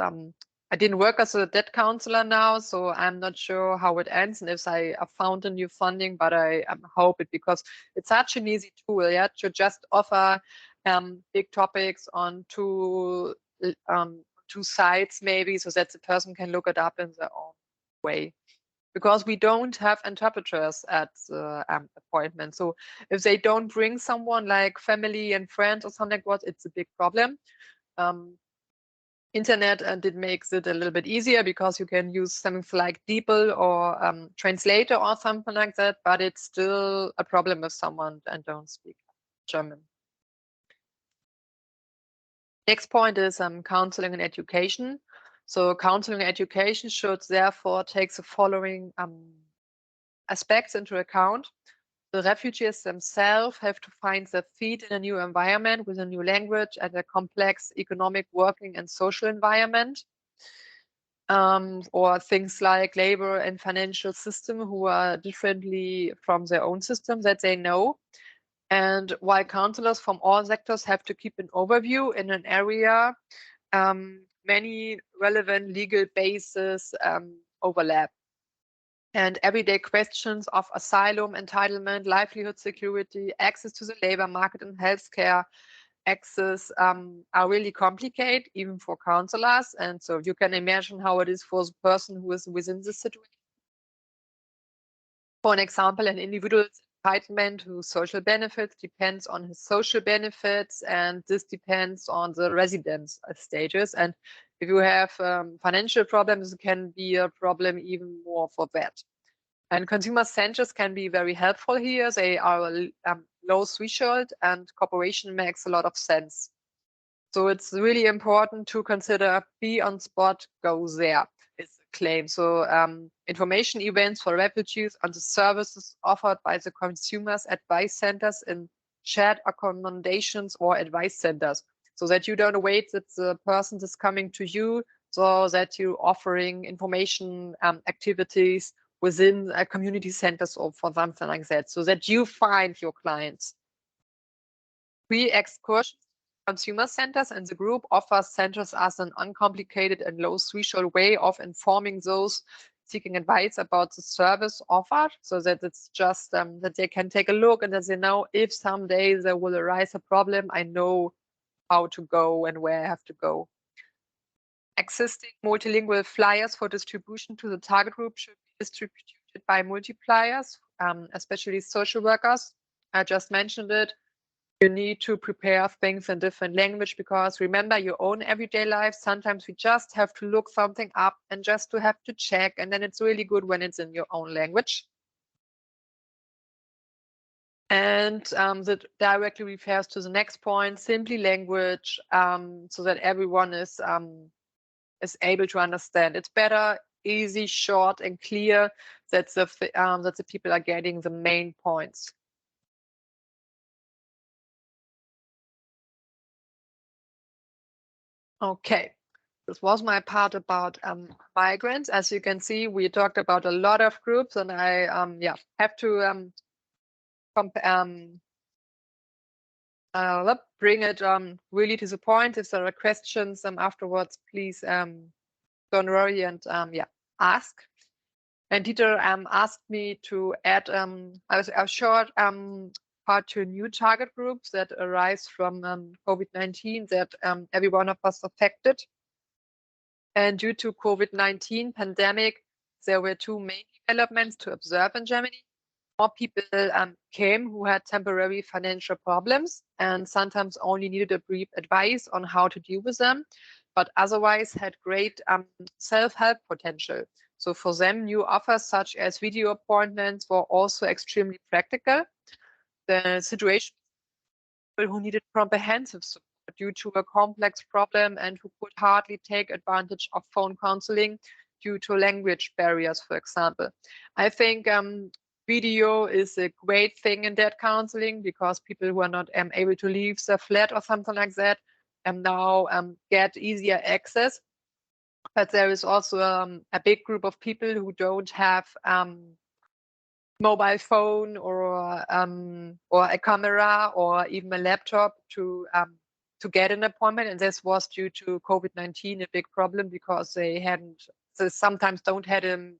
I didn't work as a debt counselor now, so I'm not sure how it ends and if I found a new funding, but I hope it, because it's such an easy tool, yeah, to just offer big topics on two sites maybe, so that the person can look it up in their own way. Because we don't have interpreters at the appointment. So if they don't bring someone like family and friends or something like that, it's a big problem. Internet did makes it a little bit easier, because you can use something like DeepL or Translator or something like that, but it's still a problem if someone and don't speak German. Next point is counseling and education. So counseling and education should therefore take the following aspects into account. The refugees themselves have to find their feet in a new environment with a new language and a complex economic, working, and social environment. Or things like labor and financial system who are differently from their own system that they know. And while counselors from all sectors have to keep an overview in an area, many relevant legal bases overlap. And everyday questions of asylum, entitlement, livelihood security, access to the labor market and healthcare access are really complicated, even for counselors. And so you can imagine how it is for the person who is within this situation. For an example, an individual's entitlement to social benefits depends on his social benefits, and this depends on the residence status. And if you have financial problems, it can be a problem even more for that. And consumer centers can be very helpful here. They are low threshold, and cooperation makes a lot of sense. So it's really important to consider be on spot, go there is the claim. So information events for refugees on the services offered by the consumers advice centers in shared accommodations or advice centers, so that you don't wait that the person is coming to you, so that you're offering information activities within community centers or for something like that, so that you find your clients. Free excursions consumer centers, and the group offers centers as an uncomplicated and low threshold way of informing those seeking advice about the service offered, so that it's just that they can take a look and that they know if someday there will arise a problem, I know how to go and where I have to go. Existing multilingual flyers for distribution to the target group should be distributed by multipliers, especially social workers. I just mentioned it. You need to prepare things in different language, because remember your own everyday life. Sometimes we just have to look something up and just to have to check. And then it's really good when it's in your own language. And that directly refers to the next point, simply language, so that everyone is able to understand. It's better, easy, short, and clear, that the people are getting the main points. Okay, this was my part about migrants. As you can see, we talked about a lot of groups, and I have to bring it really to the point. If there are questions afterwards, please don't worry and ask. And Dieter asked me to add a short part to new target groups that arise from COVID-19 that every one of us affected. And due to COVID-19 pandemic, there were two main developments to observe in Germany. More people came who had temporary financial problems and sometimes only needed a brief advice on how to deal with them, but otherwise had great self-help potential. So for them, new offers such as video appointments were also extremely practical. The situation who needed comprehensive support due to a complex problem and who could hardly take advantage of phone counseling due to language barriers, for example. I think video is a great thing in that counseling, because people who are not able to leave their flat or something like that now get easier access. But there is also a big group of people who don't have mobile phone or a camera or even a laptop to get an appointment, and this was due to COVID-19 a big problem, because they sometimes don't had a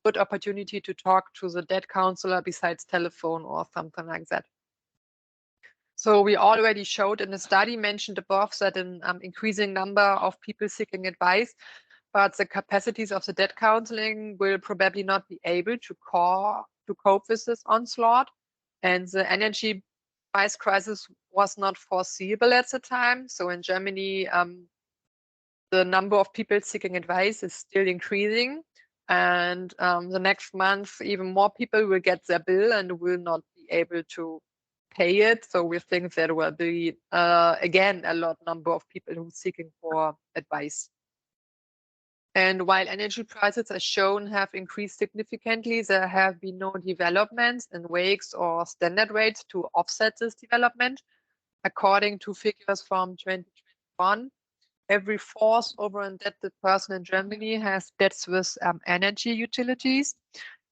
good opportunity to talk to the debt counselor besides telephone or something like that. So we already showed in the study mentioned above that an increasing number of people seeking advice, but the capacities of the debt counseling will probably not be able to cope with this onslaught. And the energy price crisis was not foreseeable at the time. So in Germany, the number of people seeking advice is still increasing. And the next month, even more people will get their bill and will not be able to pay it. So we think there will be, again, a lot number of people who are seeking for advice. And while energy prices, as shown, have increased significantly, there have been no developments in wakes or standard rates to offset this development. According to figures from 2021, every fourth over-indebted person in Germany has debts with energy utilities.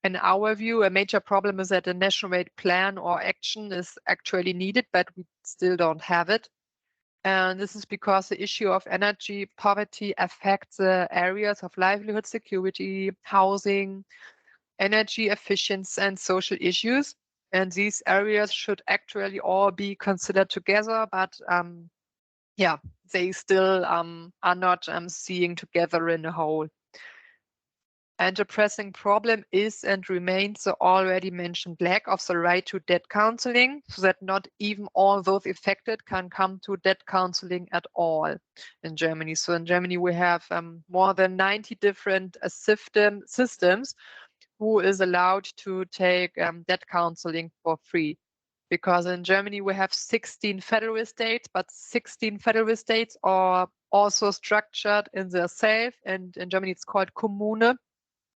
In our view, a major problem is that a national rate plan or action is actually needed, but we still don't have it. And this is because the issue of energy poverty affects the areas of livelihood security, housing, energy efficiency, and social issues. And these areas should actually all be considered together, but yeah, they still are not seeing together in a whole. And a pressing problem is and remains the already mentioned lack of the right to debt counseling, so that not even all those affected can come to debt counseling at all in Germany. So in Germany, we have more than 90 different systems who is allowed to take debt counseling for free. Because in Germany, we have 16 federal states, but 16 federal states are also structured in their self. And in Germany, it's called Kommune.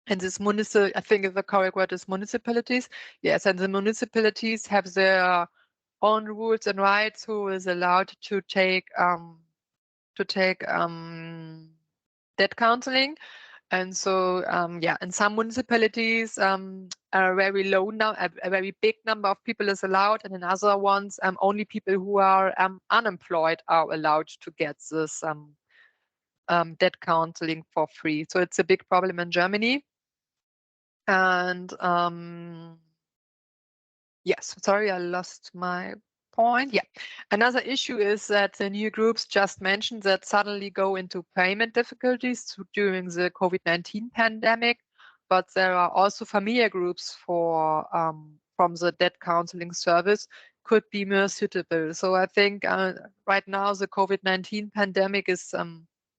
And this I think the correct word is municipalities. Yes, and the municipalities have their own rules and rights who is allowed to take debt counseling. And so, yeah, in some municipalities, a very low a very big number of people is allowed, and in other ones, only people who are unemployed are allowed to get this debt counseling for free. So it's a big problem in Germany. And yes, sorry, I lost my point. Yeah. Another issue is that the new groups just mentioned that suddenly go into payment difficulties during the COVID-19 pandemic, but there are also familiar groups for from the debt counseling service could be more suitable. So I think right now the COVID-19 pandemic is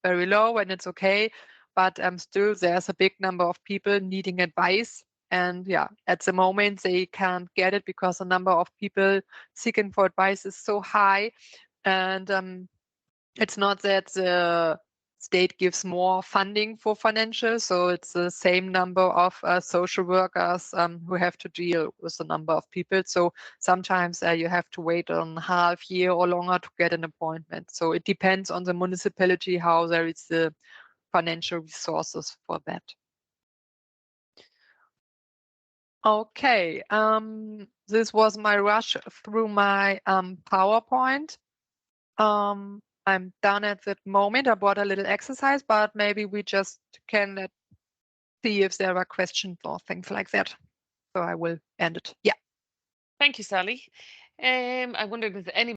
very low and it's okay, but still there's a big number of people needing advice. And yeah, at the moment they can't get it because the number of people seeking for advice is so high. And it's not that the state gives more funding for financial, so it's the same number of social workers who have to deal with the number of people. So sometimes you have to wait on half year or longer to get an appointment. So it depends on the municipality how there is the financial resources for that. Okay, this was my rush through my PowerPoint. I'm done at that moment. I brought a little exercise, but maybe we just can see if there are questions or things like that. So I will end it. Yeah. Thank you, Sally. I wondered if any